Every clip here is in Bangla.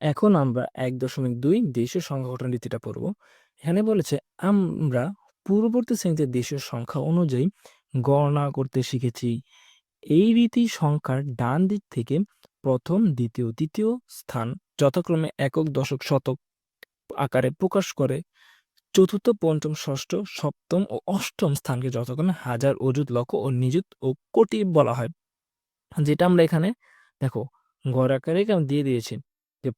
এখন আমরা ১.২ দেশীয় সংখ্যা গঠন রীতিটা পড়ব। এখানে বলেছে আমরা পূর্ববর্তী শ্রেণীতে দেশীয় সংখ্যা অনুযায়ী গণনা করতে শিখেছি। এই রীতি সংখ্যার ডান দিক থেকে প্রথম, দ্বিতীয়, তৃতীয় স্থান যথাক্রমে একক, দশক, শতক আকারে প্রকাশ করে। চতুর্থ, পঞ্চম, ষষ্ঠ, সপ্তম ও অষ্টম স্থানকে যথাক্রমে হাজার, অযুত, লক্ষ ও নিযুত ও কোটি বলা হয়। যেটা আমরা এখানে দেখো গড় আকারে দিয়ে দিয়েছি যে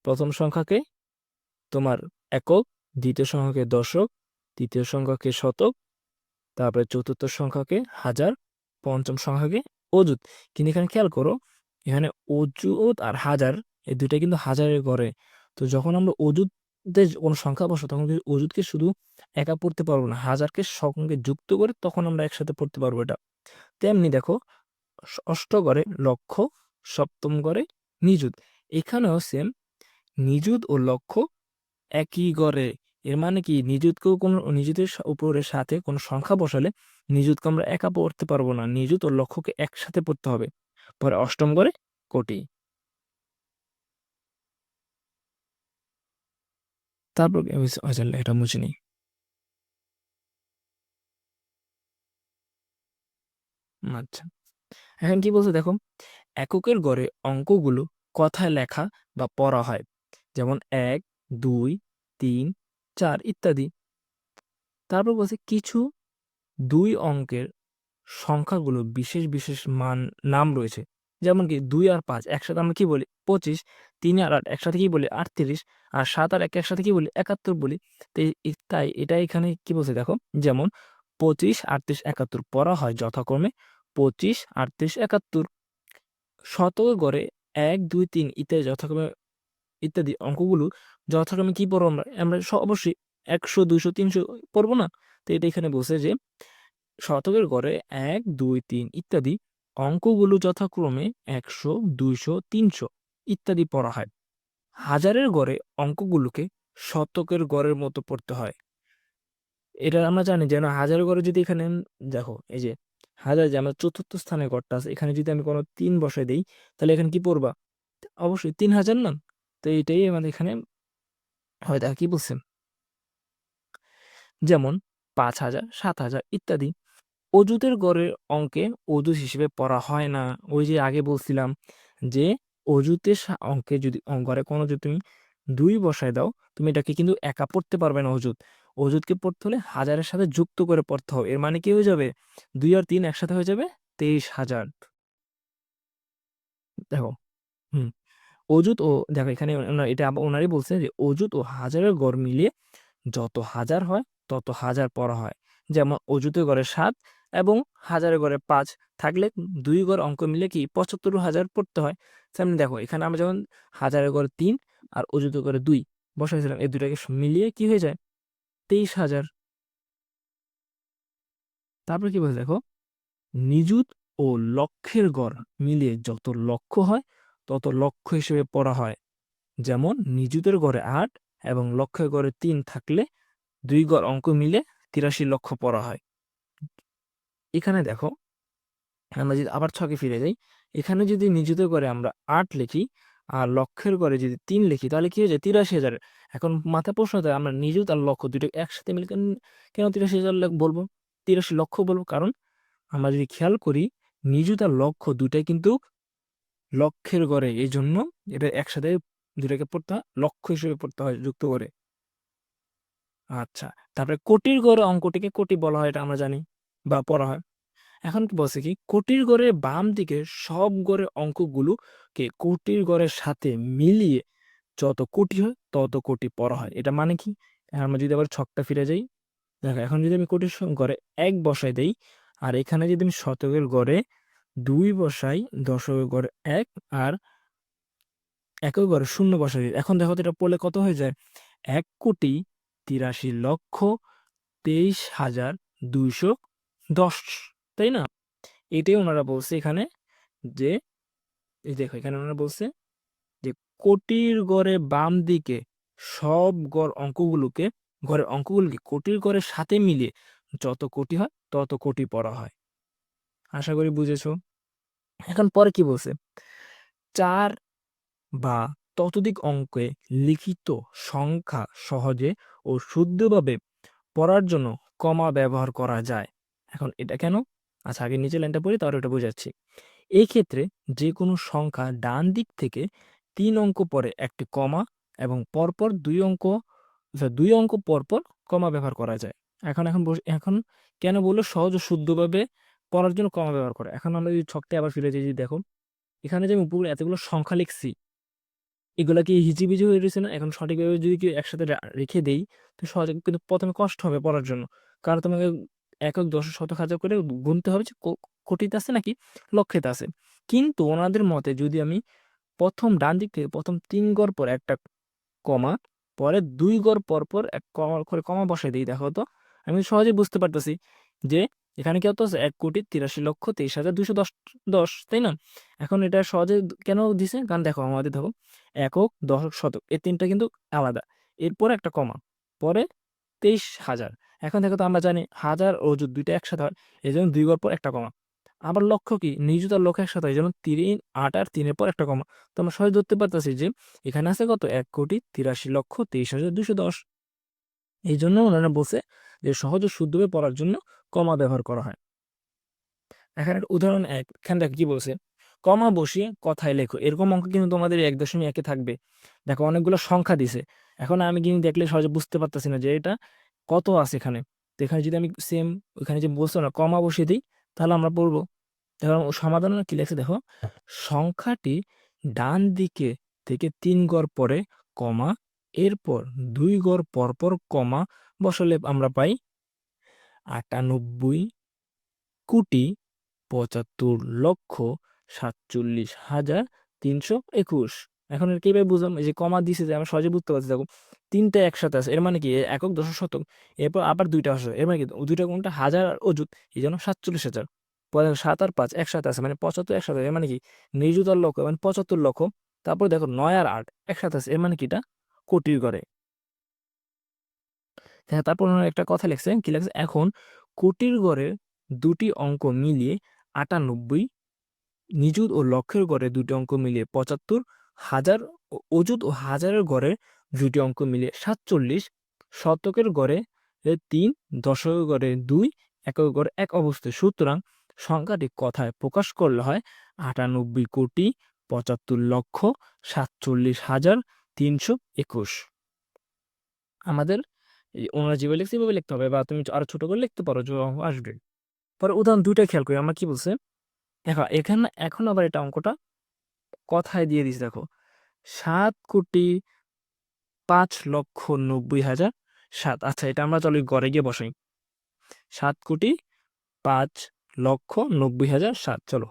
প্রথম সংখ্যাকে তোমার একক, দ্বিতীয় সংখ্যাকে দশক, তৃতীয় সংখ্যাকে শতক, তারপরে চতুর্থ সংখ্যাকে হাজার, পঞ্চম সংখ্যাকে অযুত। কিন্তু এখানে খেয়াল করো, এখানে অযুত আর হাজার এই দুইটা কিন্তু হাজারের ঘরে। তো যখন আমরা অযুতে কোনো সংখ্যা বসো তখন কিন্তু অযুতকে শুধু একা পড়তে পারবো না, হাজারকে সঙ্গে যুক্ত করে তখন আমরা একসাথে পড়তে পারবো এটা। তেমনি দেখো অষ্টগড়ে লক্ষ, সপ্তম গড়ে নিযুত। এখানেও সেম, নিযুত ও লক্ষ একই গড়ে। এর মানে কি, নিযুতকেও কোনো নিযুতের উপরে সাথে কোনো সংখ্যা বসালে নিযুতকে আমরা একা পড়তে পারবো না, নিযুত ও লক্ষকে একসাথে পড়তে হবে। পরে অষ্টম গড়ে কোটি। তারপর এটা মুছে নিই। আচ্ছা, এখন কি বলছে দেখো, এককের গড়ে অঙ্কগুলো কথায় লেখা বা পড়া হয়, যেমন ১, ২, ৩, ৪ ইত্যাদি। তারপর বলছে কিছু ২ অঙ্কের সংখ্যাগুলো বিশেষ বিশেষ নাম রয়েছে, যেমন কি ২ আর ৫ একসাথে আমরা কি বলি ২৫, ৩ আর ৮ একসাথে কি বলি ৩৮, আর ৭ আর ১ একসাথে কি বলি ৭১ বলি। তাই এটা এখানে কি বলছে দেখো, যেমন ২৫, ৩৮, ৭১ পড়া হয় যথাক্রমে ২৫, ৩৮, ৭১। শতকের গড়ে ১, ২, ৩ ইত্যাদি যথাক্রমে ইত্যাদি অঙ্কগুলো যথাক্রমে কি পড়বো আমরা আমরা অবশ্যই ১০০, ২০০, ৩০০ পড়বো না। তো এটা এখানে বলছে যে শতকের গড়ে ১, ২, ৩ ইত্যাদি অঙ্কগুলো যথাক্রমে ১০০, ২০০, ৩০০ ইত্যাদি পড়া হয়। হাজারের গড়ে অঙ্কগুলোকে শতকের গড়ের মতো পড়তে হয়। এটা আমরা জানি যেন হাজারের গড়ে যদি এখানে দেখো, এই যে হাজার, যে আমরা চতুর্থ স্থানে গড়টা আছে, এখানে যদি আমি কোনো ৩ বসাই দিই তাহলে এখানে কি পড়বা, অবশ্যই ৩,০০০ না। তো এইটাই আমাদের এখানে হয়। দেখা কি বলছেন, যেমন ৫,০০০, ৭,০০০ ইত্যাদি। অযুতের গড়ের অঙ্কে অযুত হিসেবে পড়া হয় না। ওই যে আগে বলছিলাম যে অযুতের অঙ্কে যদি ঘরে কোনো যদি তুমি ২ বসায় দাও, তুমি এটাকে কিন্তু একা পড়তে পারবে না। অযুতকে পড়তে হলে হাজারের সাথে যুক্ত করে পড়তে হবে। এর মানে কি হয়ে যাবে, ২ আর ৩ একসাথে হয়ে যাবে ২৩,০০০। দেখো, হুম, অযুত ও দেখো এখানে এটা ওনারই বলছে যে অযুত ও হাজারের গড় মিলিয়ে যত হাজার হয় তত হাজার পড়া হয়। যেমন অযুতের গড়ে ৭ এবং হাজারের গড়ে ৫ থাকলে ২ গড় অঙ্ক মিলে কি ৭৫,০০০ পড়তে হয়। তেমনি দেখো এখানে আমরা যখন হাজারের গড়ে ৩ আর অযুতের গড়ে ২ বসাইছিলাম, এই দুটাকে মিলিয়ে কি হয়ে যায় ২৩,০০০। তারপর কি বলছে দেখো, নিযুত ও লক্ষের গড় মিলিয়ে যত লক্ষ হয় তত লক্ষ হিসেবে পড়া হয়। যেমন নিযুতের গড়ে ৮ এবং লক্ষের গড়ে ৩ থাকলে ২ গড় অঙ্ক মিলে ৮৩ লক্ষ পড়া হয়। এখানে দেখো, আমরা যদি আবার ছকে ফিরে যাই, এখানে যদি নিযুতের গড়ে আমরা ৮ লিখি আর লক্ষের গড়ে যদি ৩ লিখি তাহলে কি হয়ে যায় ৮৩,০০০। এখন মাথায় প্রশ্ন হয়, আমরা নিযুত আর লক্ষ দুটো একসাথে মিলে কেন কেন ৮৩,০০০ বলবো, ৮৩ লক্ষ বলবো? কারণ আমরা যদি খেয়াল করি, নিযুত আর লক্ষ দুটাই কিন্তু লক্ষের গড়ে, এই জন্য এটা একসাথে দুটাকে পড়তে হয়, লক্ষ হিসেবে পড়তে হয় যুক্ত করে। আচ্ছা, তারপরে কোটির গড়ে অঙ্কটিকে কোটি বলা হয়, এটা আমরা জানি বা পড়া হয়। এখন কি বলছে কি, কোটির গড়ের বাম দিকে সব গড়ের অঙ্কগুলোকে কোটির গড়ের সাথে মিলিয়ে যত কোটি হয় তত কোটি পড়া হয়। এটা মানে কি, আমরা যদি আবার ছকটা ফিরে যাই, দেখো এখন যদি আমি কোটির গড়ে ১ বসাই দেই আর এখানে যদি আমি শতকের গড়ে ২ বসাই, দশকের গড়ে ১ আর একক গড়ে ০ বসাই দিই, এখন দেখো তো এটা পড়লে কত হয়ে যায়, ১,৮৩,২৩,২১০, তাই না? এটাই ওনারা বলছে এখানে যে, এই দেখো এখানে ওনারা বলছে যে কোটির গড়ে বাম দিকে সব ঘরের অঙ্কগুলোকে কোটির গড়ের সাথে মিলিয়ে যত কোটি হয় তত কোটি পড়া হয়। আশা করি বুঝেছো। এখন পরে কি বলছে, 4 বা ততোধিক অঙ্কে লিখিত সংখ্যা সহজে ও শুদ্ধভাবে পড়ার জন্য কমা ব্যবহার করা যায়। এখন এটা কেন? আচ্ছা, আগে নিচের লাইনটা পড়ি, তারপর ওটা বোঝাচ্ছি। এই ক্ষেত্রে যে কোনো সংখ্যা ডান দিক থেকে 3 অঙ্ক পরে একটি কমা এবং পরপর 2 অঙ্ক পরপর কমা ব্যবহার করা যায়। এখন কেন বললো সহজ ও শুদ্ধভাবে পড়ার জন্য কমা ব্যবহার করে? এখন আমরা যদি ছকটা আবার ফিরে যাই, যদি দেখো এখানে যে আমি উপরে এতগুলো সংখ্যা লিখছি, এগুলা কি হিজিবিজি হয়ে রয়েছে না? এখন সঠিকভাবে যদি কেউ একসাথে রেখে দেই, তো সহজে কিন্তু প্রথমে কষ্ট হবে পড়ার জন্য। কারণ তোমাকে একক, দশক, শতক, হাজার করে গুনতে হবে যে কোটিতে আছে নাকি লক্ষেতে আছে। কিন্তু ওনাদের মতে যদি আমি প্রথম ডান দিক থেকে প্রথম 3 ঘর পর একটা কমা, পরে 2 ঘর পর পর এক কমা করে কমা বসাই দিই, দেখো তো আমি সহজেই বুঝতে পারতেছি যে এখানে কি হতো, 1,83,23,210, তাই না? এখন এটা সহজে কেন দিছে? কারণ দেখো আমাদের দেখো একক, দশক, শতক এই তিনটা কিন্তু আলাদা, এরপরে একটা কমা, পরে 23,000। এখন দেখো তো আমরা জানি হাজার ও অযুত দুইটা একসাথে হয়, এই জন্য 2 ঘর পর একটা কমা। আবার লক্ষ্য কি, নিযুত আর লক্ষ্য একসাথে হয়, এই জন্য 3, 8 আর 3 এর পর একটা কমা। তো আমরা সহজে ধরতে পারতেছি যে এখানে আছে কত, 1,83,23,210। এই জন্য ওনারা বলছে যে সহজ ও শুদ্ধভাবে পড়ার জন্য কমা ব্যবহার করা হয়। এখানে একটা উদাহরণ এখানে দেখো কি বলছে, কমা বসিয়ে কথায় লেখো। এরকম অঙ্ক কিন্তু তোমাদের 1.1 থাকবে। দেখো অনেকগুলো সংখ্যা দিছে, এখন আমি কিন্তু দেখলে সহজে বুঝতে পারতেছি না যে এটা কত আছে এখানে। তো এখানে যদি আমি সেম ওখানে যে বলছো না কমা বসিয়ে দিই, তাহলে আমরা পড়বো। দেখো সমাধান কি লেখছে, দেখো সংখ্যাটি ডান দিকে থেকে 3 ঘর পরে কমা, এরপর 2 ঘর পর পর কমা বসালে আমরা পাই 98,75,47,321। এখন এর কিভাবে বুঝলাম? এই যে কমা দিছে যে আমি সহজে বুঝতে পারছি, দেখো তিনটা একসাথে আছে, এর মানে কি একক, দশক, শতক, এরপর আবার দুইটা আছে, এর মানে কি দুইটা কোনটা হাজার আর অযুত, এই জন্য 47,000। পরে 7 আর 5 একসাথে আছে মানে 75 একসাথে, এর মানে কি নিযুত আর লক্ষ মানে 75 লক্ষ। তারপর দেখো 9 আর 8 একসাথে আছে, এর মানে কি এটা কোটির ঘরে। হ্যাঁ, তারপর ওনারা একটা কথা লিখছে, কি লিখছে, এখন কোটির ঘরে দুটি অঙ্ক মিলিয়ে 98, নিযুত ও লক্ষের ঘরে দুটি অঙ্ক মিলিয়ে 75, হাজার অযুত ও হাজারের ঘরে দুটি অঙ্ক মিলিয়ে 47, শতকের ঘরে 3, দশকের ঘরে 2, একক ঘরে 1 অবস্থায়। সুতরাং সংখ্যাটি কথায় প্রকাশ করলে হয় 98,75,47,321। আমাদের ওনারা যেভাবে লিখছে এভাবে লিখতে হবে, বা তুমি আরো ছোট করে লিখতে পারো, যে আসবে। পরে উদাহরণ দুইটা খেয়াল করি আমরা, কি বলছে দেখো এখানে, এখন আবার এটা অঙ্কটা কথায় দিয়ে দিস, দেখো 7,05,90,007। আচ্ছা, এটা আমরা চলো ঘরে গিয়ে বসাই, 7,05,90,007। চলো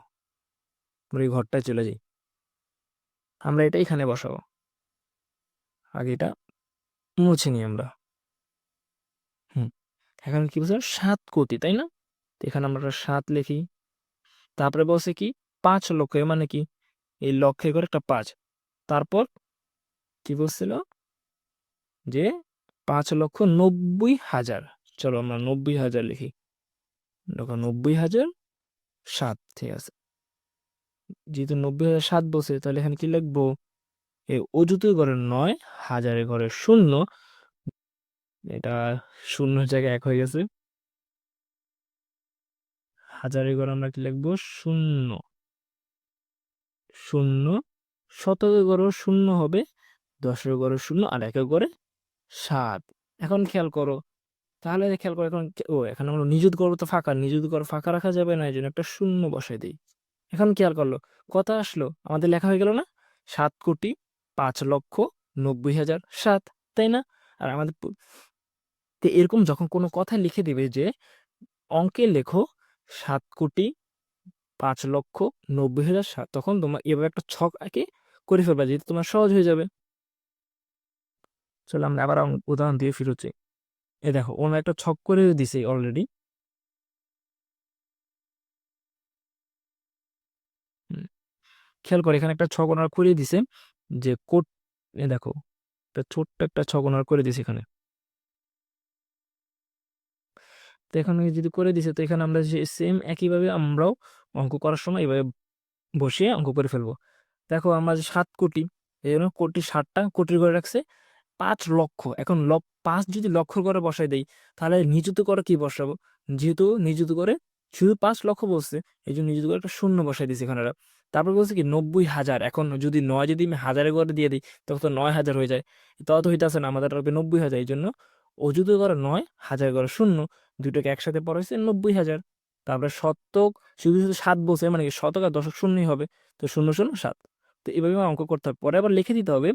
আমরা এই ঘরটায় চলে যাই, আমরা এটা এখানে বসাবো। আগে এটা মুছে নিই আমরা। হুম, এখন কি বলছে 7 কোটি, তাই না? তো এখানে আমরা 7 লিখি, তারপরে বলছে কি 5 লক্ষ, মানে কি এই লক্ষের করে একটা 5, তারপর কি বলছিল যে 5,90,000। চলো আমরা 90,000 লিখি, দেখো 90,007, ঠিক আছে। যেহেতু 90,007 বলছে, তাহলে এখানে কি লিখবো, এই অযুতের ঘরে 9, হাজারের ঘরে 0, এটা শূন্যের জায়গায় 1 হয়ে গেছে। হাজারের ঘরে আমরা কি লিখবো, 0, 0, শতকের ঘরেও 0 হবে, দশের ঘরে 0 আর একের ঘরে 7। এখন খেয়াল করো, তাহলে খেয়াল করো এখন এখানে আমরা নিযুত গড় তো ফাঁকা, নিযুত গড় ফাঁকা রাখা যাবে না, এই জন্য একটা শূন্য বসাই দিই। এখন খেয়াল করলো কত আসলো, আমাদের লেখা হয়ে গেল না 7,05,90,007, তাই না? আর আমাদের তো এরকম যখন কোনো কথা লিখে দিবে যে অঙ্কে লেখো 7,05,90,007, তখন তোমার এভাবে একটা ছক আঁকে করে ফেলবা, যেহেতু তোমার সহজ হয়ে যাবে। চলো আমরা আবার উদাহরণ দিয়ে ফিরোচ্ছি। এ দেখো ওনার একটা ছক করে দিছে অলরেডি। খেয়াল করে এখানে একটা ছক ওনার করে দিছে, যে কোট, এ দেখো একটা ছোট্ট একটা ছক ওনার করে দিছে এখানে। তো এখানে যদি করে দিছে, তো এখানে আমরা সেম একইভাবে আমরাও অঙ্ক করার সময় এইভাবে বসিয়ে অঙ্ক করে ফেলবো। দেখো আমরা যে 7 কোটি, এই জন্য কোটি 7টা কোটির ঘরে রাখছে 5 লক্ষ। এখন 5 যদি লক্ষর ঘরে বসাই দেই, তাহলে নিযুত করে কি বসাবো? যেহেতু নিযুত করে শুধু 5 লক্ষ বলছে, এই জন্য নিযুত করে একটা শূন্য বসাই দিয়েছি এখানে। তারপর বলছে কি 90,000। এখন যদি 9 যদি আমি হাজারের ঘরে দিয়ে দিই, তখন তো 9,000 হয়ে যায়। তত তো হইতেছে না, আমাদের লাগবে 90,000। এই জন্য অযুত করে 9, হাজার করে শূন্য, দুটোকে একসাথে পড়াইছে 90,000। তারপরে শতক শুধু শুধু 7 বলছে, মানে কি শতক আর দশক শূন্যই হবে, তো 007। তো এভাবে অঙ্ক করতে হবে। পরে আবার লিখে দিতে হবে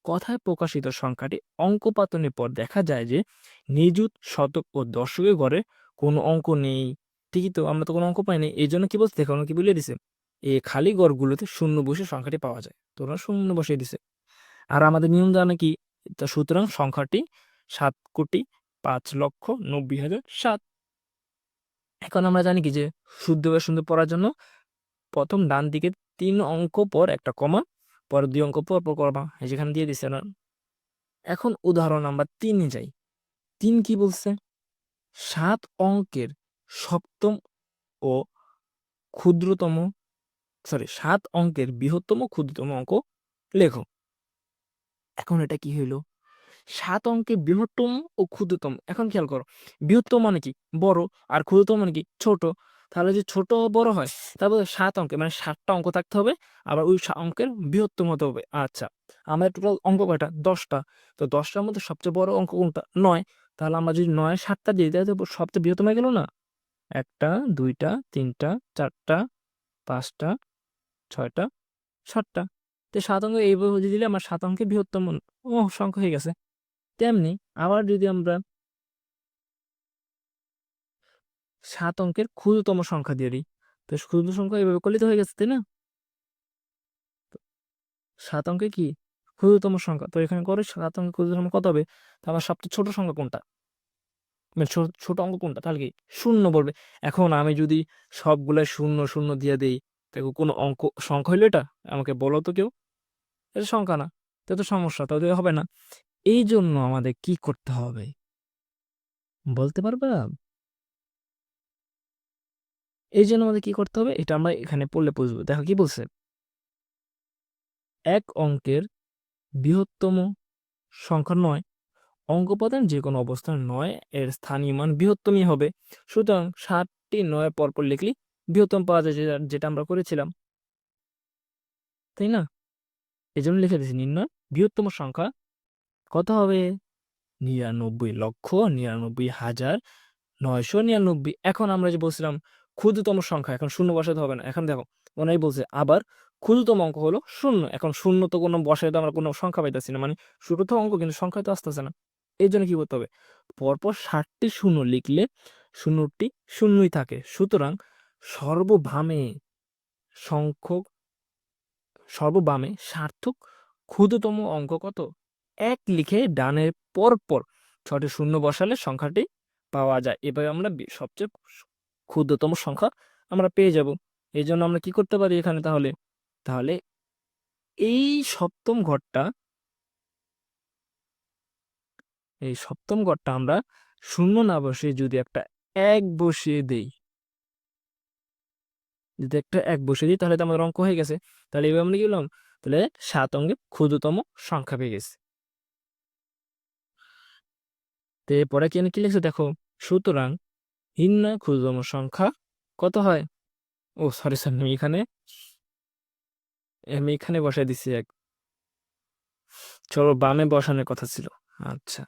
কথায় প্রকাশিত সংখ্যাটি অঙ্কপাতনের পর দেখা যায় যে নিযুত, শতক ও দশকের ঘরে কোনো অঙ্ক নেই। ঠিকই তো, আমরা তো কোনো অঙ্ক পাইনি। এই জন্য কি বলছে দেখো, কি বলে দিছে, এই খালি ঘরগুলোতে শূন্য বসে সংখ্যাটি পাওয়া যায়, তো ওরা শূন্য বসিয়ে দিছে। আর আমাদের নিয়ম জানে কি, তা সুতরাং সংখ্যাটি 7,05,90,007। এখন আমরা জানি কি যে শুদ্ধ বা সুন্দর পড়ার জন্য প্রথম ডান দিকে 3 অঙ্ক পর একটা কমা, পরে 2 অঙ্ক পর পর কমা, যেখানে দিয়ে দিছে না। এখন উদাহরণ নাম্বার 3-এ যাই। 3 কি বলছে? 7 অঙ্কের সপ্তম ও ক্ষুদ্রতম, 7 অঙ্কের বৃহত্তম ক্ষুদ্রতম অঙ্ক লেখো। এখন এটা কি হইলো? 7 অঙ্কের বৃহত্তম ও ক্ষুদ্রতম। এখন খেয়াল করো, বৃহত্তম মানে কি? বড়, আর ক্ষুদ্রতম মানে কি? ছোট। তাহলে যে ছোট বড় হয়, তারপর 7 অঙ্কের মানে 7টা অঙ্ক থাকতে হবে, আবার ওই অঙ্কের বৃহত্তম হতে হবে। আচ্ছা, আমাদের টোটাল অঙ্ক কয়টা? 10টা। তো 10টার মধ্যে সবচেয়ে বড় অঙ্ক কোনটা? 9। তাহলে আমরা যদি 9 7টা দিই, তাহলে তো সবচেয়ে বৃহত্তম হয়ে গেল না? 1টা, 2টা, 3টা, 4টা, 5টা, 6টা, 7টা। তো 7 অঙ্ক এইভাবে বুঝিয়ে দিলে আমার 7 অঙ্কের বৃহত্তম সংখ্যা হয়ে গেছে। তেমনি আবার যদি আমরা 7 অঙ্কের ক্ষুদ্রতম সংখ্যা দিয়ে দিই, তো ক্ষুদ্র সংখ্যা এভাবে করলে তো হয়ে গেছে, তাই না? 7 অঙ্কে কি ক্ষুদ্রতম সংখ্যা, তো এখানে করে 7 অঙ্কের ক্ষুদ্রতম কত হবে? তো আমার সবচেয়ে ছোট সংখ্যা কোনটা, মানে ছোট অঙ্ক কোনটা? তাহলে কি শূন্য বলবে। এখন আমি যদি সবগুলা শূন্য শূন্য দিয়ে দেই, দেখো কোনো অঙ্ক সংখ্যা হইলো এটা? আমাকে বলো তো কেউ। এটা সংখ্যা না, তো তো সমস্যা, তাহলে হবে না। এই জন্য আমাদের কি করতে হবে বলতে পারবা? এই জন্য আমাদের কি করতে হবে, এটা আমরা এখানে পড়লে বুঝবো। দেখো কি বলছে, এক অঙ্কের বৃহত্তম সংখ্যা 9, অঙ্ক উপাদান যে কোনো অবস্থান 9 এর স্থানীয় মান বৃহত্তমই হবে। সুতরাং 7টি 9 পরপর লিখলি বৃহত্তম পাওয়া যায়, যেটা আমরা করেছিলাম, তাই না? এই জন্য লিখে দিয়েছি নির্ণয় বৃহত্তম সংখ্যা কত হবে? 99,99,999। এখন আমরা যে বলছিলাম ক্ষুদ্রতম সংখ্যা, এখন শূন্য বসাতে হবে না। এখন দেখো, ওনাই বলছে আবার ক্ষুদ্রতম অঙ্ক হলো শূন্য। এখন শূন্য তো কোনো বসাতে আমরা কোনো সংখ্যা পাইতেছি না, মানে ছোটতম অঙ্ক কিন্তু সংখ্যা তো আসতেছে না। এই জন্য কি করতে হবে, পরপর 7টি শূন্য লিখলে শূন্যটি শূন্যই থাকে। সুতরাং সর্ববামে সংখ্যক সর্ববামে সার্থক ক্ষুদ্রতম অঙ্ক কত? 1 লিখে ডানের পরপর 6টি শূন্য বসালে সংখ্যাটি পাওয়া যায়। এভাবে আমরা সবচেয়ে ক্ষুদ্রতম সংখ্যা আমরা পেয়ে যাব। এই জন্য আমরা কি করতে পারি এখানে, তাহলে তাহলে এই সপ্তম ঘরটা এই সপ্তম ঘরটা আমরা শূন্য না বসিয়ে যদি একটা 1 বসিয়ে দেই, তাহলে তো আমাদের অঙ্ক হয়ে গেছে। তাহলে এভাবে আমরা কি বললাম, তাহলে 7 অঙ্কের ক্ষুদ্রতম সংখ্যা পেয়ে গেছি। তো এরপরে কি লিখছে দেখো, সুতরাং নির্ণয় ক্ষুদ্রতম সংখ্যা কত হয়? ও সরি স্যার, আমি এখানে বসাই দিচ্ছি এক, চলো বামে বসানোর কথা ছিল। আচ্ছা,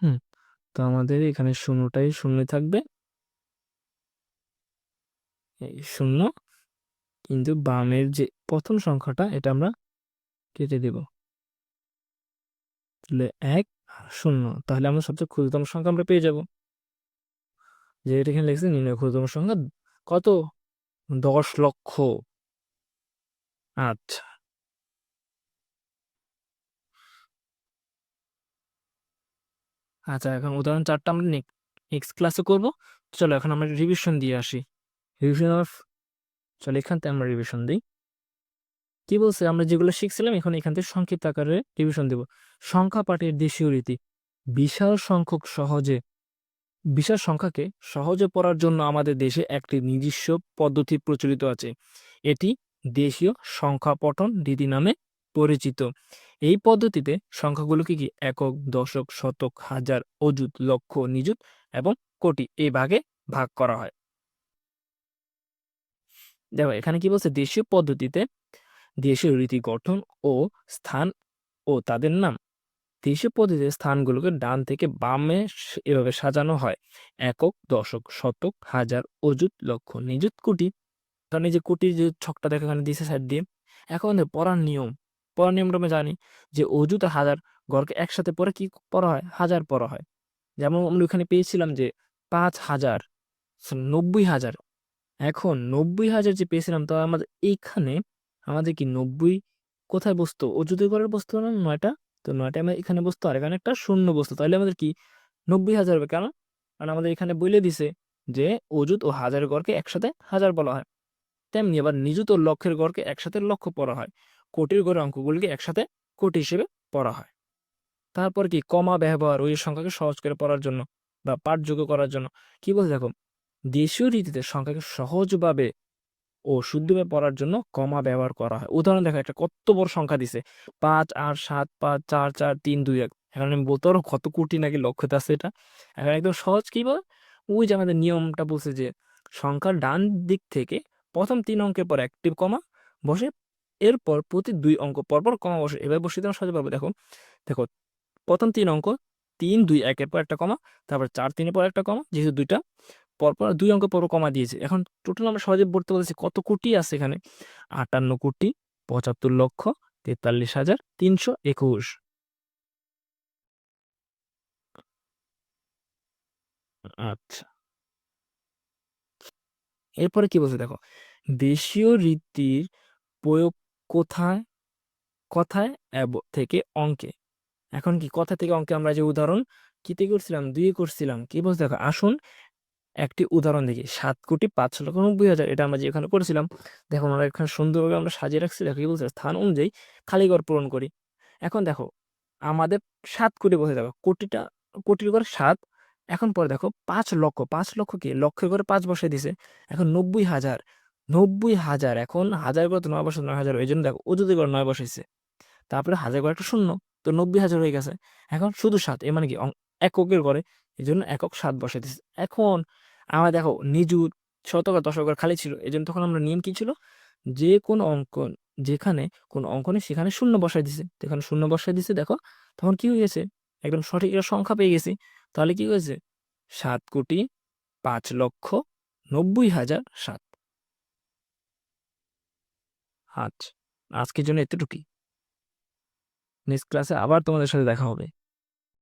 হুম, তো আমাদের এখানে শূন্যটাই শূন্য থাকবে, এই শূন্য। কিন্তু বামের যে প্রথম সংখ্যাটা, এটা আমরা কেটে দেব, তাহলে 1 আর 0। তাহলে আমরা সবচেয়ে ক্ষুদ্রতম সংখ্যা আমরা পেয়ে যাব, যে এটা এখানে লিখছে নির্ণয় ক্ষুদ্রতম সংখ্যা কত? 10 লক্ষ। আচ্ছা, আচ্ছা, এখন উদাহরণ 4টা আমরা নেক্সট ক্লাসে করব। চলো এখন আমরা রিভিশন দিয়ে আসি। রিভিশন অফ, চলো এখান থেকে আমরা রিভিশন দিই। কি বলছে, আমরা যেগুলো শিখছিলাম এখন এখান থেকে সংক্ষিপ্ত আকারে রিভিশন দেব। সংখ্যা পাঠের দেশীয় রীতি, বিশাল সংখ্যক সহজে বিশাল সংখ্যাকে সহজে পড়ার জন্য আমাদের দেশে একটি নিজস্ব পদ্ধতি প্রচলিত আছে। এটি দেশীয় সংখ্যা পঠন রীতি নামে পরিচিত। এই পদ্ধতিতে সংখ্যাগুলোকে কি একক, দশক, শতক, হাজার, অযুত, লক্ষ, নিযুত এবং কোটি এই ভাগে ভাগ করা হয়। দেখো এখানে কি বলছে, দেশীয় পদ্ধতিতে দেশীয় রীতি গঠন ও স্থান ও তাদের নাম। দেশীয় পদ্ধতিতে স্থানগুলোকে ডান থেকে বামে এভাবে সাজানো হয়: একক, দশক, শতক, হাজার, অযুত, লক্ষ, নিযুত, কোটি। কারণ এই যে কোটির যে ছকটা দেখো এখানে দিয়েছে সাইড দিয়ে। এখন পড়ার নিয়মটা আমরা জানি যে অযুত আর হাজার গড়কে একসাথে পড়ে কি পড়া হয়, হাজার পড়া হয়। যেমন আমরা ওখানে পেয়েছিলাম যে 5,000, 90,000। এখন 90,000 যে পেয়েছিলাম, তো আমাদের এইখানে আমাদের কি 90 কোথায় বসতো? অযুতের ঘরের বসতো না 9টা? তো 9টা আমরা এখানে বসতো, আর এখানে একটা শূন্য বসতো, তাহলে আমাদের কি 90,000 হবে। কেন? কারণ আমাদের এখানে বলে দিছে যে অযুত ও হাজারের গড়কে একসাথে হাজার বলা হয়। তেমনি আবার নিযুত ও লক্ষের গড়কে একসাথে লক্ষ পড়া হয়। কোটির ঘরের অঙ্কগুলিকে একসাথে কোটি হিসেবে পড়া হয়। তারপর কি কমা ব্যবহার ওই সংখ্যাকে সহজ করে পড়ার জন্য বা পাঠযোগ্য করার জন্য কি বলছে দেখো, দেশীয় রীতিতে সংখ্যাকে সহজভাবে ও শুদ্ধভাবে পড়ার জন্য কমা ব্যবহার করা হয়। উদাহরণ দেখো, একটা কত বড় সংখ্যা দিছে, 5, 8, 7, 5, 4, 4, 3, 2, 1। এখানে আমি বলতে পারো কত কোটি নাকি লক্ষতে আছে এটা। এখন একদম সহজ কি বল, ওই যে আমাদের নিয়মটা বলছে যে সংখ্যার ডান দিক থেকে প্রথম 3 অঙ্কের পর একটি কমা বসে, এরপর প্রতি 2 অঙ্ক পরপর কমা বসে। এবার বসিয়ে দেওয়া সহজে পাবো। দেখো দেখো প্রথম 3 অঙ্ক, 3, 2, 1-এর পর একটা কমা, তারপর 4, 3-এর পর একটা কমা, যেহেতু দুইটা পরপর 2 অঙ্ক পর কমা দিয়েছে। এখন টোটাল আমরা সহজে পড়তে বলেছি কত কোটি আছে এখানে, 58,75,43,321। আচ্ছা, এরপরে কি বলছে দেখো, দেশীয় রীতির প্রয়োগ কোথায় কথায় থেকে অঙ্কে। এখন কি কথা থেকে অঙ্কে আমরা যে উদাহরণ কিতে করছিলাম, 2-এ করছিলাম। কি বলছে দেখো, আসুন একটি উদাহরণ দেখি। 7,90,90,000, এটা আমরা যে এখানে করেছিলাম। দেখো আমরা এখানে সুন্দরভাবে আমরা সাজিয়ে রাখছি। দেখো কি বলছে, স্থান অনুযায়ী খালি ঘর পূরণ করি। এখন দেখো আমাদের 7 কোটি বসে, দেখো কোটির ঘরে 7। এখন পরে দেখো 5 লক্ষ, 5 লক্ষ কি লক্ষের ঘরে 5 বসে দিছে। এখন 90,000, 90,000, এখন হাজার ঘরে তো 9 বসে, 9,000, এই জন্য দেখো অযুতের ঘরে 9 বসাইছে। তারপরে হাজার ঘরে একটা শূন্য, তো 90,000 হয়ে গেছে। এখন শুধু 7, এ মানে কি এককের ঘরে, এই জন্য একক 7 বসে দিচ্ছে। এখন আমরা দেখো নিযুত, শতক আর দশক ঘর খালি ছিল, এই জন্য তখন আমরা নিয়ম কি ছিল, যে কোনো অঙ্কন, যেখানে কোন অঙ্ক নেই সেখানে শূন্য বসাই দিছে। তো এখানে শূন্য বসাই দিছে, দেখো তখন কি হয়ে গেছে, একদম সঠিক একটা সংখ্যা পেয়ে গেছি। তাহলে কি হয়েছে, 7,05,90,007। আচ্ছা, আজকের জন্য এতটুকুই। নেক্সট ক্লাসে আবার তোমাদের সাথে দেখা হবে।